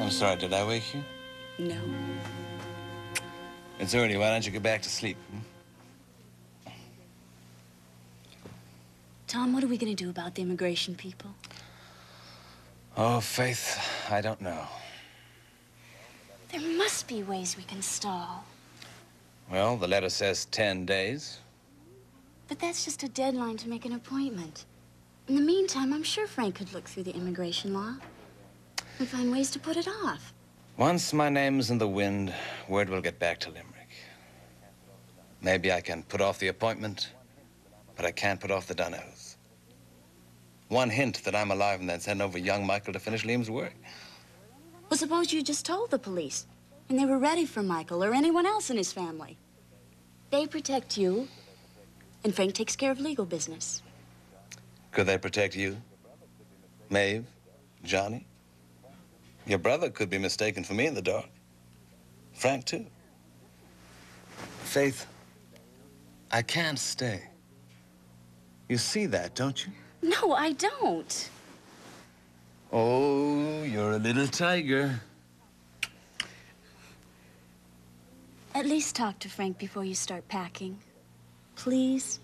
I'm sorry, did I wake you? No. It's early. Why don't you go back to sleep? Tom, what are we going to do about the immigration people? Oh, Faith, I don't know. There must be ways we can stall. Well, the letter says 10 days. But that's just a deadline to make an appointment. In the meantime, I'm sure Frank could look through the immigration law and find ways to put it off. Once my name's in the wind, word will get back to Limerick. Maybe I can put off the appointment, but I can't put off the Donnells. One hint that I'm alive and then send over young Michael to finish Liam's work. Well, suppose you just told the police and they were ready for Michael or anyone else in his family. They protect you, and Frank takes care of legal business. Could they protect you? Maeve? Johnny? Your brother could be mistaken for me in the dark. Frank, too. Faith, I can't stay. You see that, don't you? No, I don't. Oh, you're a little tiger. At least talk to Frank before you start packing. Please?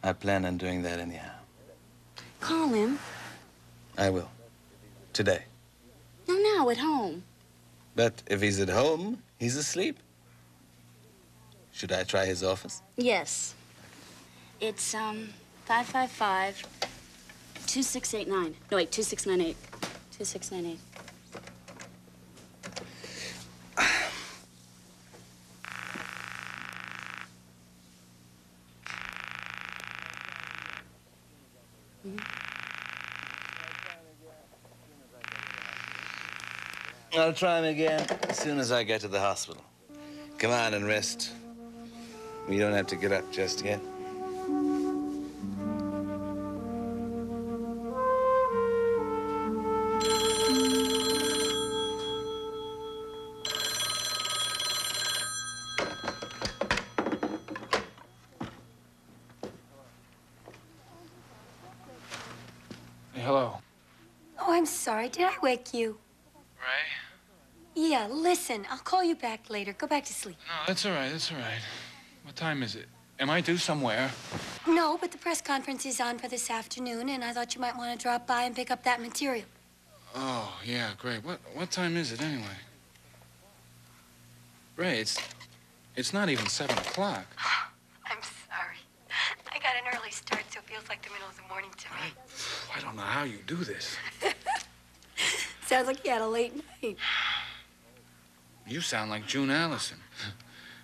I plan on doing that anyhow. Call him. I will. Today. No, now, at home. But if he's at home, he's asleep. Should I try his office? Yes. It's, 555-2689. No, wait, 2698. 2698. I'll try him again as soon as I get to the hospital. Come on and rest. You don't have to get up just yet. Hey, hello. Oh, I'm sorry. Did I wake you? Ray? Yeah, listen. I'll call you back later. Go back to sleep. No, that's all right. That's all right. What time is it? Am I due somewhere? No, but the press conference is on for this afternoon, and I thought you might want to drop by and pick up that material. Oh, yeah, great. What time is it anyway? Ray, it's not even 7 o'clock. I'm sorry. I got an early start, so it feels like the middle of the morning to me. I don't know how you do this. Sounds like you had a late night. You sound like June Allison.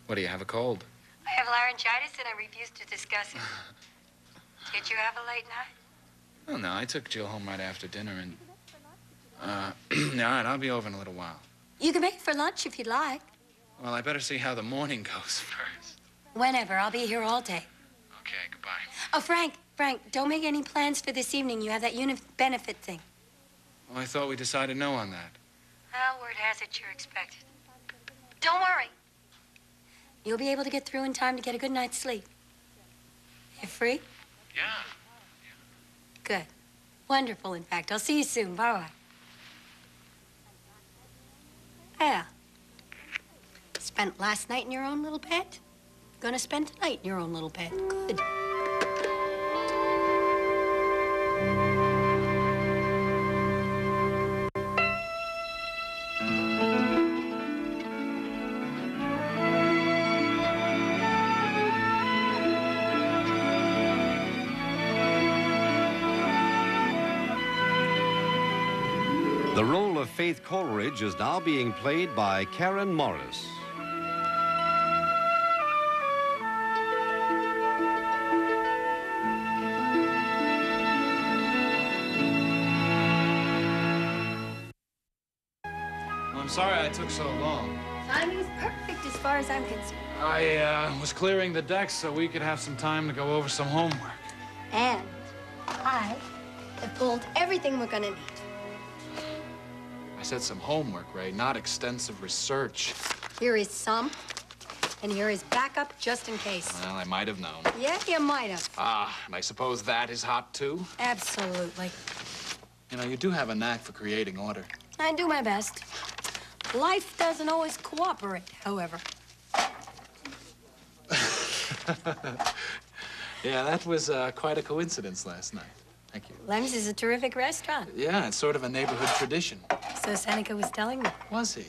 What, do you have a cold? I have laryngitis, and I refuse to discuss it. Did you have a late night? Oh, no, I took Jill home right after dinner, and... all right, I'll be over in a little while. You can make it for lunch if you'd like. Well, I better see how the morning goes first. Whenever. I'll be here all day. Okay, goodbye. Oh, Frank, don't make any plans for this evening. You have that unit benefit thing. Well, I thought we decided no on that. Well, word has it you're expected. Don't worry. You'll be able to get through in time to get a good night's sleep. You free? Yeah. Good. Wonderful, in fact. I'll see you soon. Bye-bye. Yeah. Spent last night in your own little bed? Gonna spend tonight in your own little bed. Good. The role of Faith Coleridge is now being played by Karen Morris. I'm sorry I took so long. Timing's perfect as far as I'm concerned. I was clearing the decks so we could have some time to go over some homework. And I have pulled everything we're gonna need. I said some homework, Ray, not extensive research. Here is some, and here is backup just in case. Well, I might have known. Yeah, you might have. Ah, and I suppose that is hot, too? Absolutely. You know, you do have a knack for creating order. I do my best. Life doesn't always cooperate, however. Yeah, that was quite a coincidence last night. Thank you. Levin's is a terrific restaurant. Yeah, it's sort of a neighborhood tradition. So Seneca was telling me. Was he?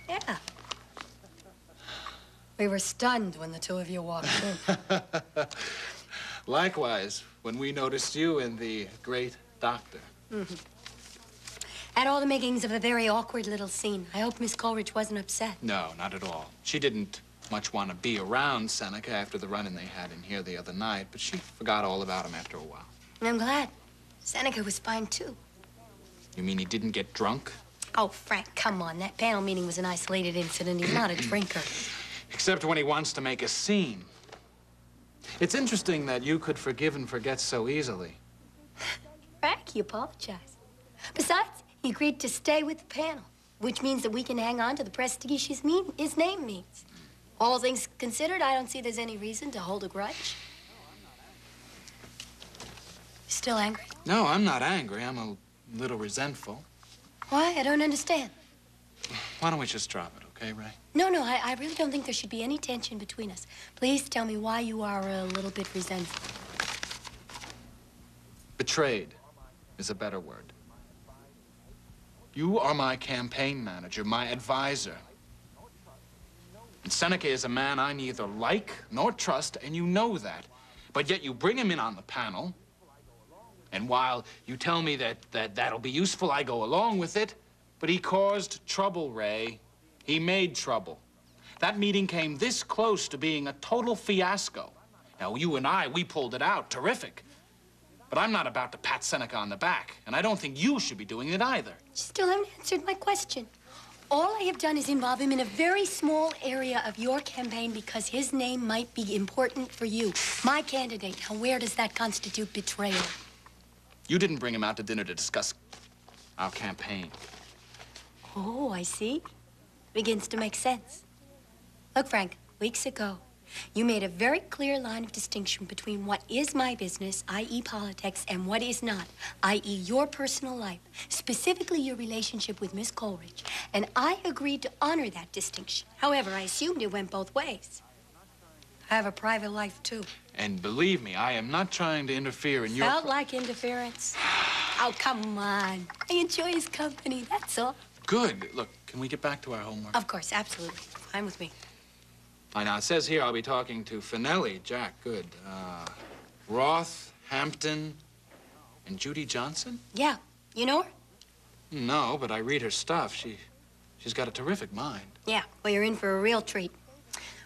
Yeah. We were stunned when the two of you walked in. Likewise, when we noticed you and the great doctor. Mm-hmm. Had all the makings of a very awkward little scene. I hope Miss Coleridge wasn't upset. No, not at all. She didn't much want to be around Seneca after the run-in they had in here the other night, but she forgot all about him after a while. I'm glad. Seneca was fine, too. You mean he didn't get drunk? Oh, Frank, come on. That panel meeting was an isolated incident. He's not a drinker. Except when he wants to make a scene. It's interesting that you could forgive and forget so easily. Frank, he apologized. Besides, he agreed to stay with the panel, which means that we can hang on to the prestige his name means. All things considered, I don't see there's any reason to hold a grudge. Still angry? No, I'm not angry. I'm a little resentful. Why? I don't understand. Why don't we just drop it, okay, Ray? No, I really don't think there should be any tension between us. Please tell me why you are a little bit resentful. Betrayed is a better word. You are my campaign manager, my advisor. And Seneca is a man I neither like nor trust, and you know that. But yet you bring him in on the panel, and while you tell me that'll be useful, I go along with it. But he caused trouble, Ray. He made trouble. That meeting came this close to being a total fiasco. Now, you and we pulled it out. Terrific. But I'm not about to pat Seneca on the back, and I don't think you should be doing it either. You still haven't answered my question. All I have done is involve him in a very small area of your campaign because his name might be important for you. My candidate. Now, where does that constitute betrayal? You didn't bring him out to dinner to discuss our campaign. Oh, I see. Begins to make sense. Look, Frank, weeks ago, you made a very clear line of distinction between what is my business, i.e. politics, and what is not, i.e. your personal life, specifically your relationship with Miss Coleridge. And I agreed to honor that distinction. However, I assumed it went both ways. I have a private life, too. And believe me, I am not trying to interfere in your... Felt like interference. Oh, come on. I enjoy his company, that's all. Good. Look, can we get back to our homework? Of course, absolutely. Fine with me. Now, it says here I'll be talking to Finelli, Jack, good. Roth, Hampton, and Judy Johnson? Yeah. You know her? No, but I read her stuff. She's got a terrific mind. Yeah. Well, you're in for a real treat.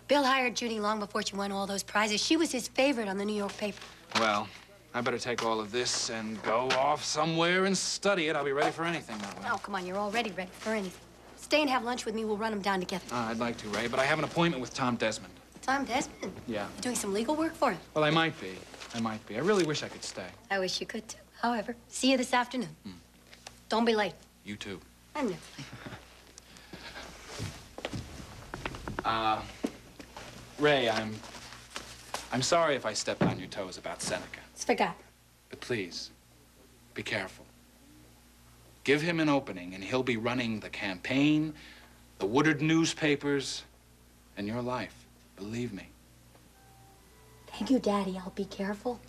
Bill hired Judy long before she won all those prizes. She was his favorite on the New York paper. Well, I better take all of this and go off somewhere and study it. I'll be ready for anything that way. Oh, come on. You're already ready for anything. Stay and have lunch with me. We'll run them down together. I'd like to, Ray, but I have an appointment with Tom Desmond. Tom Desmond? Yeah. You're doing some legal work for him? Well, I might be. I really wish I could stay. I wish you could, too. However, see you this afternoon. Don't be late. You too. I'm never late. Ray, I'm sorry if I stepped on your toes about Seneca. It's forgotten. But please, be careful. Give him an opening, and he'll be running the campaign, the Woodard newspapers, and your life. Believe me. Thank you, Daddy. I'll be careful.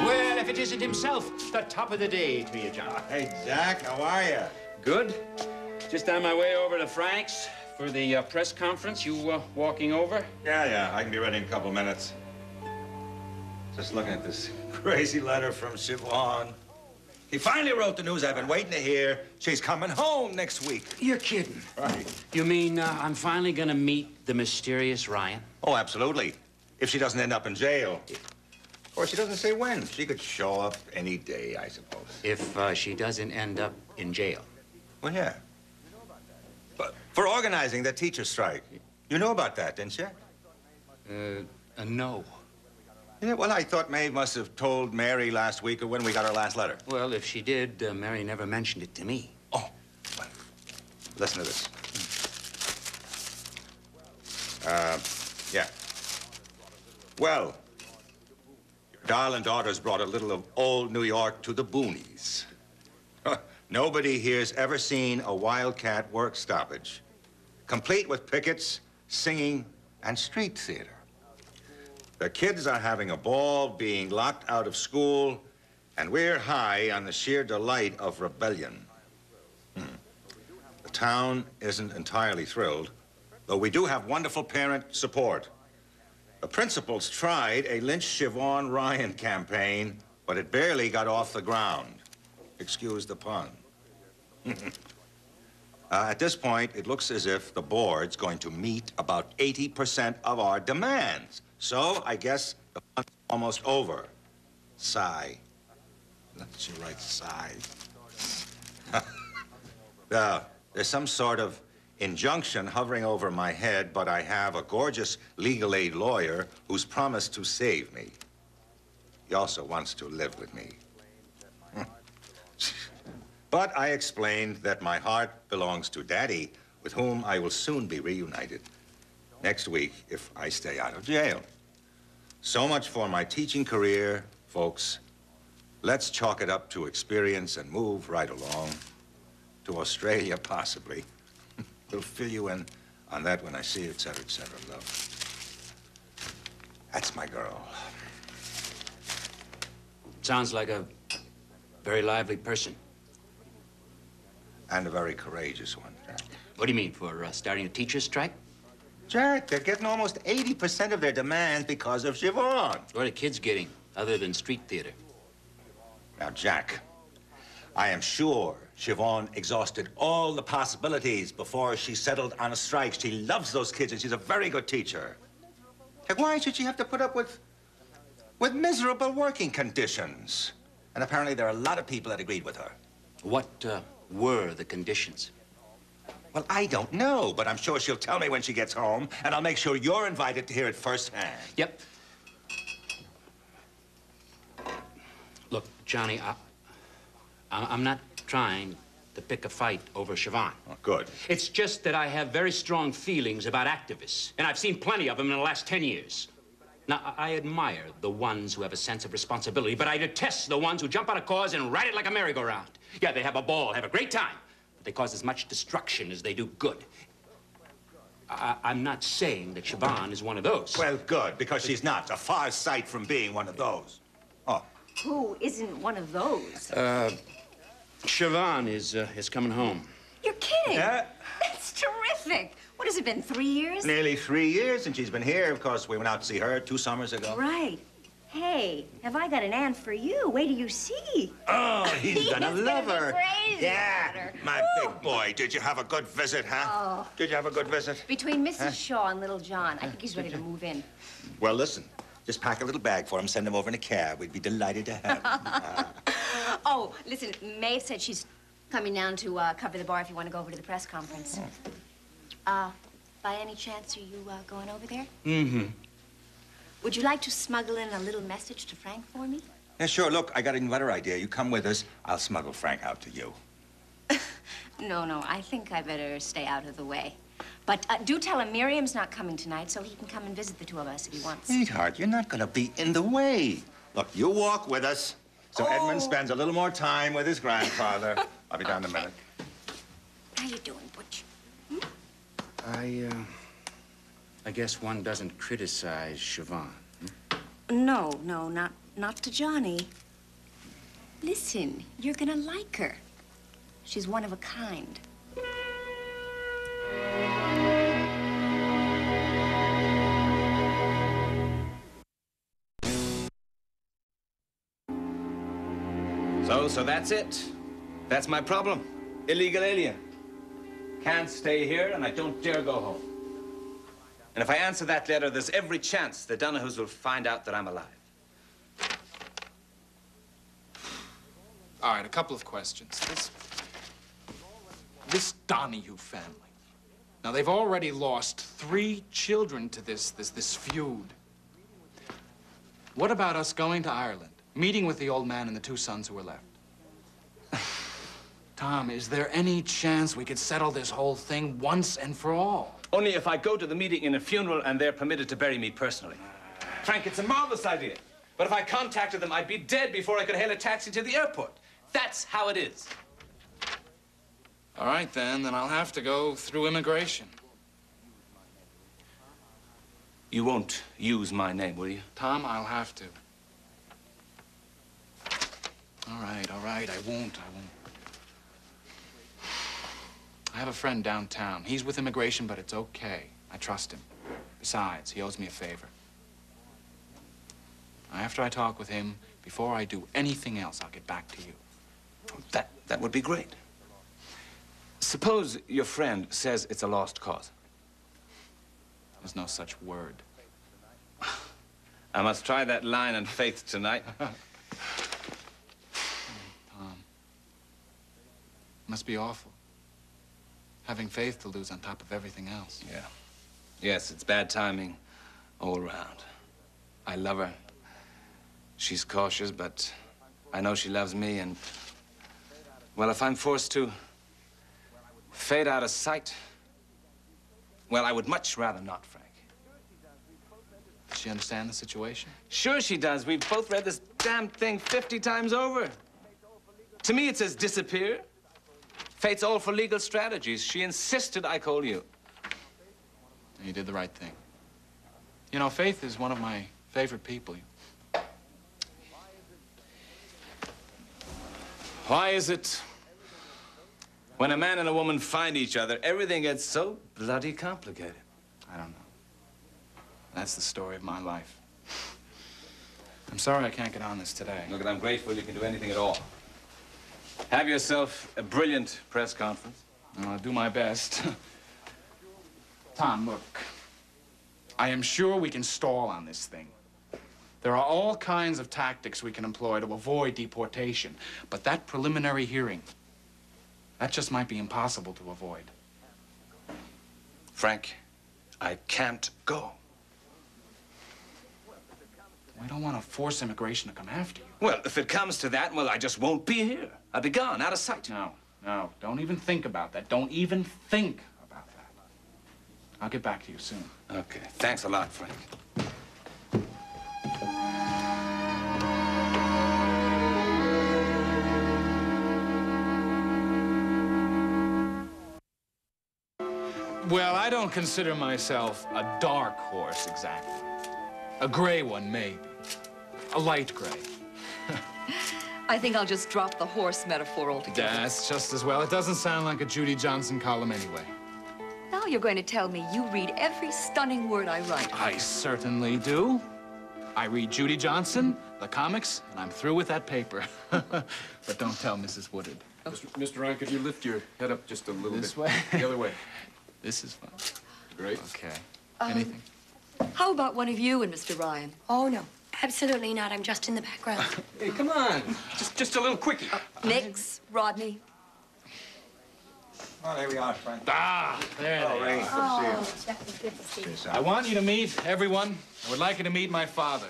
Well, if it isn't himself, the top of the day to you, John. Hey, Jack, how are you? Good. Just on my way over to Frank's for the press conference. You walking over? Yeah, I can be ready in a couple of minutes. Just looking at this crazy letter from Siobhan. He finally wrote the news I've been waiting to hear. She's coming home next week. You're kidding. Right. You mean I'm finally gonna meet the mysterious Ryan? Oh, absolutely. If she doesn't end up in jail. Of course, she doesn't say when. She could show up any day, I suppose. If she doesn't end up in jail. Well, yeah. But for organizing the teacher strike. You knew about that, didn't you? No. Yeah, well, I thought Maeve must have told Mary last week or when we got our last letter. Well, if she did, Mary never mentioned it to me. Oh, well, listen to this. Yeah. Well, your darling daughter's brought a little of old New York to the boonies. Nobody here's ever seen a wildcat work stoppage, complete with pickets, singing, and street theater. The kids are having a ball, being locked out of school, and we're high on the sheer delight of rebellion. The town isn't entirely thrilled, though we do have wonderful parent support. The principals tried a Lynch Siobhan Ryan campaign, but it barely got off the ground. Excuse the pun. At this point, it looks as if the board's going to meet about 80% of our demands. So I guess the fun's almost over. Sigh. That's your right, sigh. There's some sort of injunction hovering over my head, but I have a gorgeous legal aid lawyer who's promised to save me. He also wants to live with me. But I explained that my heart belongs to Daddy, with whom I will soon be reunited. Next week, if I stay out of jail. So much for my teaching career, folks. Let's chalk it up to experience and move right along. To Australia, possibly. We'll fill you in on that when I see you, et cetera, love. That's my girl. Sounds like a very lively person. And a very courageous one, Jack. What do you mean, for starting a teacher's strike? Jack, they're getting almost 80% of their demands because of Siobhan. What are kids getting, other than street theater? Now, Jack, I am sure Siobhan exhausted all the possibilities before she settled on a strike. She loves those kids, and she's a very good teacher. Like, why should she have to put up with miserable working conditions? And apparently there are a lot of people that agreed with her. What were the conditions? Well, I don't know, but I'm sure she'll tell me when she gets home, and I'll make sure you're invited to hear it firsthand. Yep. Look, Johnny, I'm not trying to pick a fight over Siobhan. Oh, good. It's just that I have very strong feelings about activists, and I've seen plenty of them in the last 10 years. Now, I admire the ones who have a sense of responsibility, but I detest the ones who jump on a cause and ride it like a merry-go-round. Yeah, they have a ball, have a great time, but they cause as much destruction as they do good. I'm not saying that Siobhan is one of those. Well, good, because she's not. A far sight from being one of those. Oh. Who isn't one of those? Siobhan is coming home. You're kidding. That's terrific. What has it been, 3 years? Nearly 3 years since she's been here. Of course, we went out to see her 2 summers ago. Right. Hey, have I got an aunt for you? Wait till you see. Oh, he's gonna love her. Crazy about her. My big boy. Did you have a good visit, huh? Oh. Did you have a good visit? Between Mrs. Shaw and little John, I think he's ready to move in. Well, listen. Just pack a little bag for him, send him over in a cab. We'd be delighted to have him. Oh, listen, Maeve said she's coming down to cover the bar if you want to go over to the press conference. By any chance, are you going over there? Mm-hmm. Would you like to smuggle in a little message to Frank for me? Yeah, sure. Look, I got an even better idea. You come with us. I'll smuggle Frank out to you. No, I think I better stay out of the way. But do tell him Miriam's not coming tonight, so he can come and visit the 2 of us if he wants. Sweetheart, you're not gonna be in the way. Look, you walk with us, so Edmund spends a little more time with his grandfather. I'll be down in a minute. How you doing, Butch? I guess one doesn't criticize Siobhan. No, not to Johnny. Listen, you're gonna like her. She's one of a kind. So that's it. That's my problem. Illegal alien. Can't stay here, and I don't dare go home. And if I answer that letter, there's every chance the Donahues will find out that I'm alive. All right, a couple of questions. This Donahue family. Now, they've already lost 3 children to this feud. What about us going to Ireland, meeting with the old man and the 2 sons who were left? Tom, is there any chance we could settle this whole thing once and for all? Only if I go to the meeting in a funeral and they're permitted to bury me personally. Frank, it's a marvelous idea. But if I contacted them, I'd be dead before I could hail a taxi to the airport. That's how it is. All right, then I'll have to go through immigration. You won't use my name, will you? Tom, I'll have to. All right, I won't. I have a friend downtown. He's with immigration, but it's okay. I trust him. Besides, he owes me a favor. After I talk with him, before I do anything else, I'll get back to you. That would be great. Suppose your friend says it's a lost cause. There's no such word. I must try that line on Faith tonight. Tom. Must be awful. Having Faith to lose on top of everything else. Yeah. Yes, it's bad timing all around. I love her. She's cautious, but I know she loves me, and, well, if I'm forced to fade out of sight, well, I would much rather not, Frank. Does she understand the situation? Sure she does. We've both read this damn thing 50 times over. To me, it says disappear. Fate's all for legal strategies. She insisted I call you. You did the right thing. You know, Faith is one of my favorite people. Why is it when a man and a woman find each other, everything gets so bloody complicated? I don't know. That's the story of my life. I'm sorry I can't get on this today. Look, I'm grateful you can do anything at all. Have yourself a brilliant press conference. I'll do my best. Tom, look. I am sure we can stall on this thing. There are all kinds of tactics we can employ to avoid deportation. But that preliminary hearing, that just might be impossible to avoid. Frank, I can't go. We don't want to force immigration to come after you. Well, if it comes to that, well, I just won't be here. I'll be gone, out of sight. No, don't even think about that. Don't even think about that. I'll get back to you soon. Okay, thanks a lot, Frank. Well, I don't consider myself a dark horse, exactly. A gray one, maybe. A light gray. I think I'll just drop the horse metaphor altogether. That's just as well. It doesn't sound like a Judy Johnson column anyway. Now you're going to tell me you read every stunning word I write. I certainly do. I read Judy Johnson, the comics, and I'm through with that paper. But don't tell Mrs. Woodard. Mr. Ryan, could you lift your head up just a little bit? This way? The other way. This is fun. Great. Okay. Anything? How about one of you and Mr. Ryan? Oh, no. Absolutely not. I'm just in the background. Hey, come on. Just a little quickie. Nix, Rodney. Well, there we are, Frank. Ah, there they are. Ray, That was good to see you. I want you to meet everyone. I would like you to meet my father.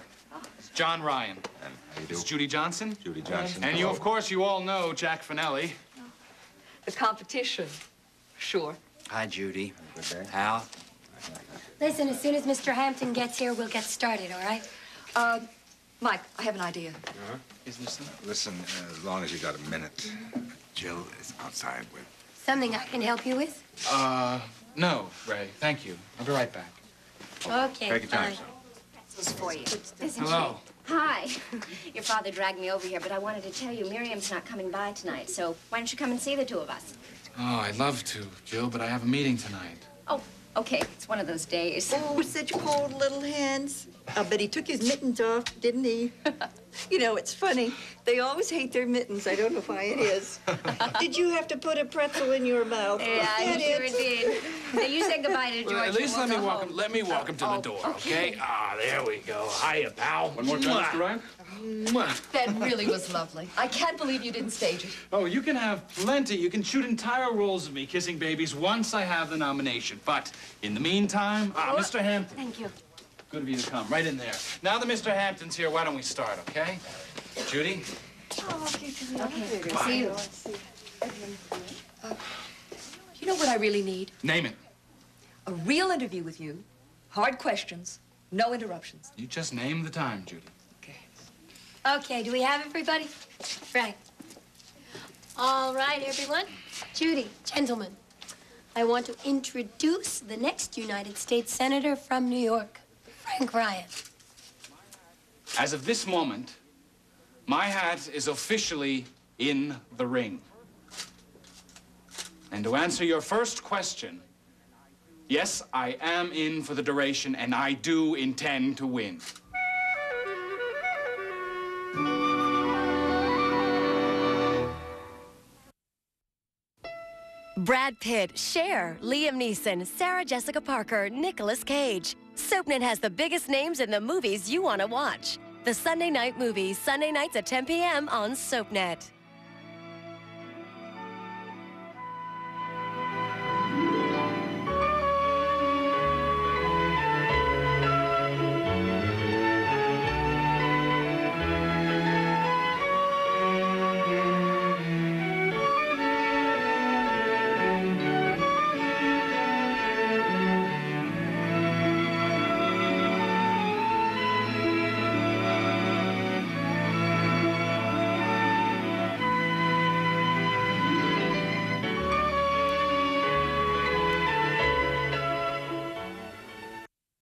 It's John Ryan. And how you do? It's Judy Johnson. Judy Johnson. And you, of course, you all know Jack Finelli. The competition. Sure. Hi, Judy. Good day. Hal. Listen, as soon as Mr. Hampton gets here, we'll get started, all right? Mike, I have an idea. Is this Listen, as long as you got a minute, Jill is outside with... Something I can help you with? No, Ray. Thank you. I'll be right back. Okay, Take your time, fine. son. This is for you. Isn't Hello. she? Hi. Your father dragged me over here, but I wanted to tell you Miriam's not coming by tonight, so why don't you come and see the two of us? Oh, I'd love to, Jill, but I have a meeting tonight. Oh, okay. It's one of those days. Oh, such cold little hands. I bet he took his mittens off, didn't he? You know, it's funny. They always hate their mittens. I don't know why it is. Did you have to put a pretzel in your mouth? Yeah, you sure did. So you say goodbye to George. Well, at least and we'll let me walk him to the door, okay? Ah, there we go. Hiya, pal. One more time, Mr. Ryan. That really was lovely. I can't believe you didn't stage it. Oh, you can have plenty. You can shoot entire rolls of me kissing babies once I have the nomination. But in the meantime, Mr. Hampton. Thank you. Good of you to come. Right in there. Now that Mr. Hampton's here, why don't we start, okay? Judy? Okay, see you. You know what I really need? Name it. A real interview with you. Hard questions. No interruptions. You just name the time, Judy. Okay, do we have everybody? Frank. All right, everyone. Judy, gentlemen, I want to introduce the next United States Senator from New York, Frank Ryan. As of this moment, my hat is officially in the ring. And to answer your first question, yes, I am in for the duration, and I do intend to win. Brad Pitt, Cher, Liam Neeson, Sarah Jessica Parker, Nicolas Cage. SoapNet has the biggest names in the movies you want to watch. The Sunday Night Movies, Sunday nights at 10 p.m. on SoapNet.